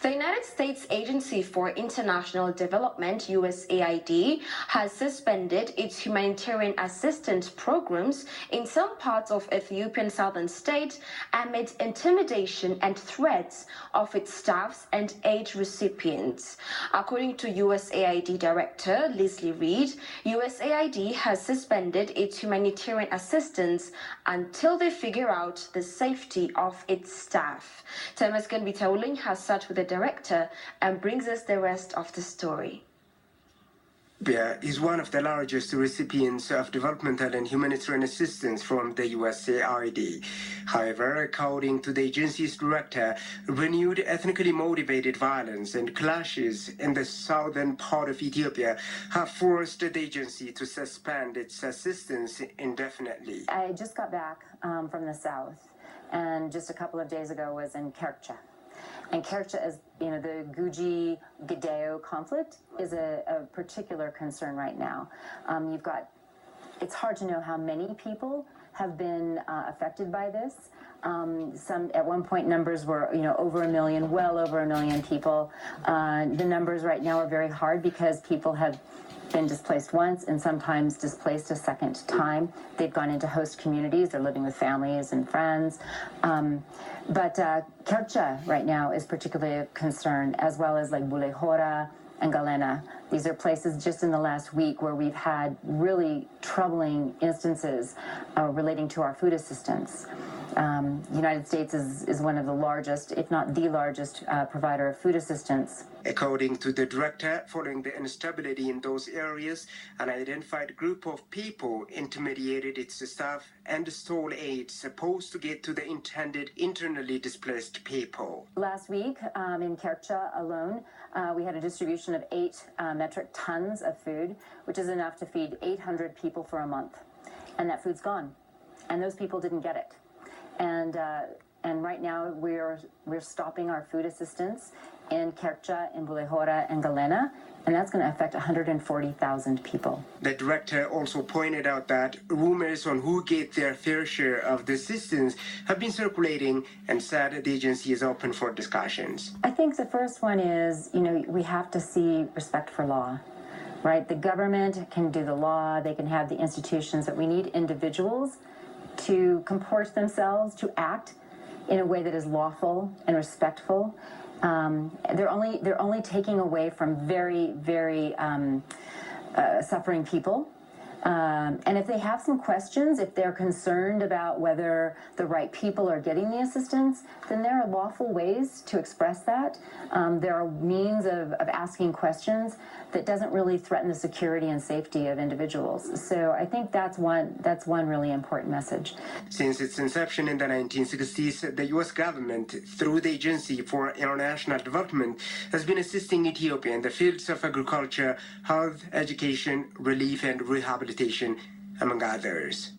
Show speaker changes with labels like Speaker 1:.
Speaker 1: The United States Agency for International Development, USAID, has suspended its humanitarian assistance programs in some parts of Ethiopian southern state amid intimidation and threats of its staffs and aid recipients. According to USAID Director Leslie Reed, USAID has suspended its humanitarian assistance until they figure out the safety of its staff. Temasgen Bitauling has sat with the director and brings us the rest of the story.
Speaker 2: Ethiopia is one of the largest recipients of developmental and humanitarian assistance from the USAID. However, according to the agency's director, renewed ethnically motivated violence and clashes in the southern part of Ethiopia have forced the agency to suspend its assistance indefinitely.
Speaker 3: I just got back from the south, and just a couple of days ago was in Kercha. And Kercha is, the Guji-Gideo conflict is a particular concern right now. It's hard to know how many people have been affected by this. At one point, numbers were, over 1 million, well over 1 million people. The numbers right now are very hard because people have been displaced once and sometimes displaced a second time. They've gone into host communities. They're living with families and friends. But Kercha right now is particularly a concern, as well as like Bulehora and Galena. These are places just in the last week where we've had really troubling instances relating to our food assistance. The United States is one of the largest, if not the largest, provider of food assistance.
Speaker 2: According to the director, following the instability in those areas, an identified group of people intimidated its staff and stole aid supposed to get to the intended internally displaced people.
Speaker 3: Last week in Kercha alone, we had a distribution of 8 metric tons of food, which is enough to feed 800 people for a month. And that food's gone. And those people didn't get it. And right now we're stopping our food assistance in Kercha, in Bulehora, and Galena, and that's going to affect 140,000 people.
Speaker 2: The director also pointed out that rumors on who get their fair share of the assistance have been circulating and said the agency is open for discussions.
Speaker 3: I think the first one is, we have to see respect for law. Right? The government can do the law, they can have the institutions, but we need individuals to comport themselves, to act in a way that is lawful and respectful. They're only taking away from very, very suffering people. And if they have some questions, if they're concerned about whether the right people are getting the assistance, then there are lawful ways to express that. There are means of asking questions that doesn't really threaten the security and safety of individuals. So I think that's one really important message.
Speaker 2: Since its inception in the 1960s, the U.S. government, through the Agency for International Development, has been assisting Ethiopia in the fields of agriculture, health, education, relief, and rehabilitation, among others.